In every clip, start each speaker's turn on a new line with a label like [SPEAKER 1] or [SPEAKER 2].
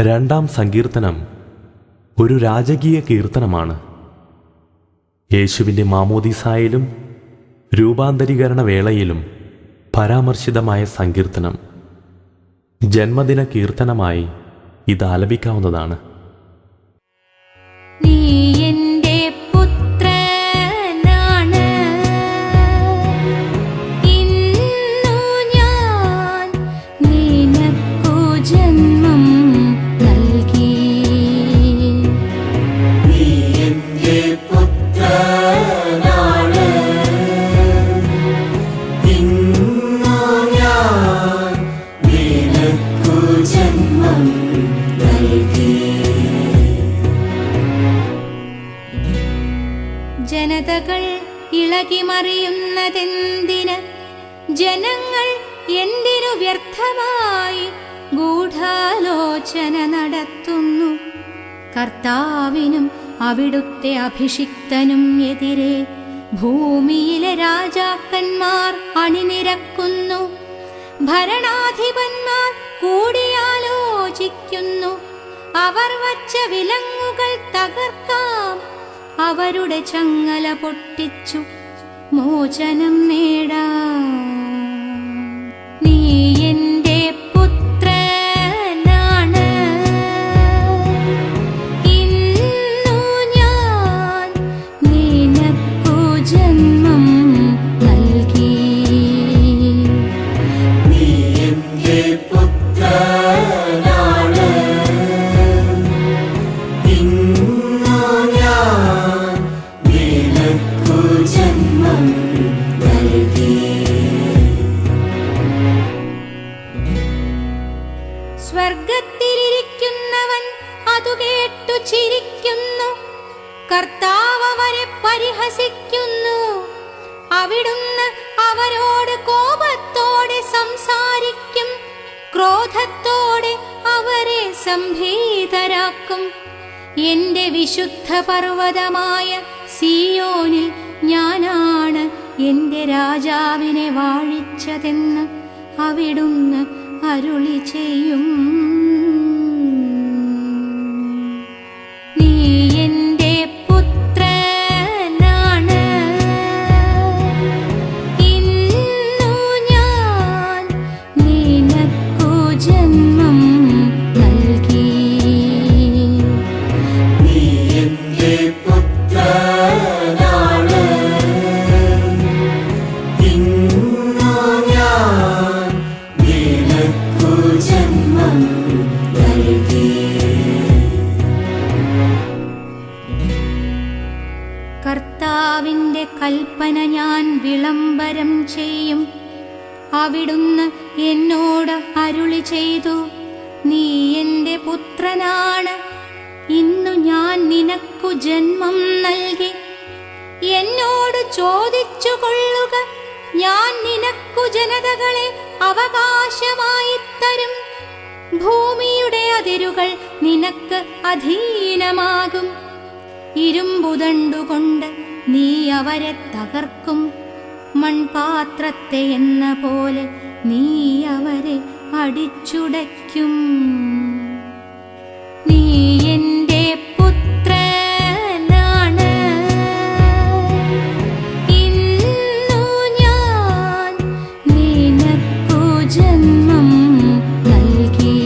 [SPEAKER 1] രണ്ടാം സങ്കീർത്തനം ഒരു രാജകീയ കീർത്തനമാണ്. യേശുവിൻ്റെ മാമോദീസായിലും രൂപാന്തരീകരണ വേളയിലും പരാമർശിതമായ സങ്കീർത്തനം. ജന്മദിന കീർത്തനമായി ഇത് ആലപിക്കാവുന്നതാണ്.
[SPEAKER 2] ജനതകൾ ഇളകിമറിയുന്നതെന്തിന്? ജനങ്ങൾ എന്തിനു വ്യർത്ഥമായി ഗൂഢാലോചന നടത്തുന്നു? കർത്താവിനും അവിടുത്തെ അഭിഷിക്തനും എതിരെ ഭൂമിയിലെ രാജാക്കന്മാർ അണിനിരക്കുന്നു. ഭരണാധിപന്മാർ കൂടിയാലോചിക്കുന്നു. അവർ വച്ച വിലങ്ങുകൾ തകർക്കാം. അവരുടെ ചങ്ങല പൊട്ടിച്ചു മോചനം നേടാം. നീ എൻ്റെ പുത്രനാണ്, ഇന്നു ഞാൻ നിനക്കു ജന്മം നൽകി. നീ എൻ്റെ പുത്രനാണ്, ഇന്നു ഞാൻ നിനക്കു ജന്മം നൽകി. സ്വർഗത്തിലിരിക്കുന്നവൻ അതു കേട്ടു ചിരിക്കുന്നു. കർത്താവ് അവരെ പരിഹസിക്കുന്നു. അവിടുന്ന് അവരോട് കോപത്തോടെ സംസാരിക്കും. ക്രോധത്തോടെ അവരെ സംഭീതരാക്കും. എന്റെ വിശുദ്ധ പർവ്വതമായ സിയോനിൽ ഞാനാണ് എന്റെ രാജാവിനെ വാഴിച്ചതെന്ന് അവിടുന്ന് അരുളി ചെയ്യും. നീ എൻ്റെ പുത്രനാണ്, ഇന്നു ഞാൻ നിനക്കു ജന്മം നൽകി. നീ എൻ്റെ പുത്രനാണ്, ഇന്നു ഞാൻ നിനക്കു ജന്മം നൽകി. കർത്താവിൻ്റെ കൽപ്പന ഞാൻ വിളംബരം ചെയ്യും. അവിടുന്ന് എന്നോട് അരുളി ചെയ്തു, നീ എൻ്റെ പുത്രനാണ്, ഇന്നു ഞാൻ നിനക്കു ജന്മം നൽകി. എന്നോട് ചോദിച്ചു കൊള്ളുക, ഞാൻ നിനക്കു ജനതകളെ അവകാശമായി തരും. ഭൂമിയുടെ അതിരുകൾ നിനക്ക് അധീനമാകും. ഇരുമ്പുദണ്ടുകൊണ്ട് നീ അവരെ തകർക്കും. മൺപാത്രത്തെ എന്ന പോലെ നീ അവരെ അടിച്ചുടയ്ക്കും. നീ എൻ്റെ പുത്രനാണ്, ഇന്നു ഞാൻ നിനക്കു ജന്മം നൽകി.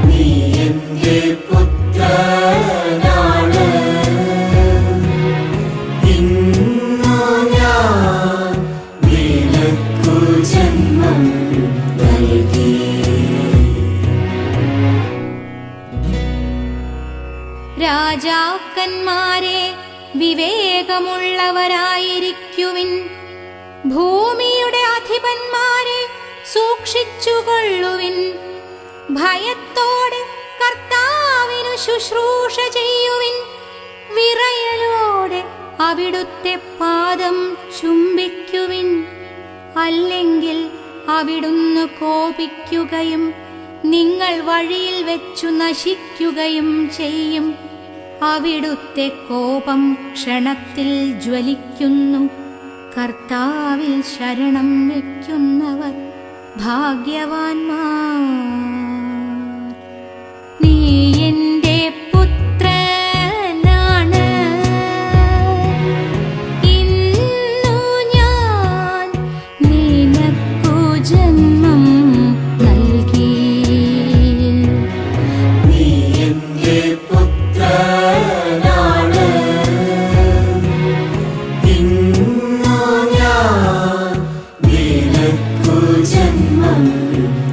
[SPEAKER 2] നീ എൻ്റെ പുത്രനാണ്, ഇന്നു ഞാൻ നിനക്കു ജന്മം നൽകി. രാജാക്കന്മാരെ വിവേകമുള്ളവരായിരിക്കുവിൻ. ഭൂമിയുടെ അധിപന്മാരെ സൂക്ഷിച്ചുകൊള്ളുവിൻ. ഭയത്തോടെ കർത്താവിനു ശുശ്രൂഷ ചെയ്യുവിൻ. വിറയലോടെ അവിടുത്തെ പാദം ചുംബിക്കുവിൻ. അല്ലെങ്കിൽ അവിടുന്ന് കോപിക്കുകയും നിങ്ങൾ വഴിയിൽ വെച്ചു നശിക്കുകയും ചെയ്യും. അവിടുത്തെ കോപം ക്ഷണത്തിൽ ജ്വലിക്കുന്നു. കർത്താവിൽ ശരണം വയ്ക്കുന്നവർ ഭാഗ്യവാന്മാർ.
[SPEAKER 3] ദൈവം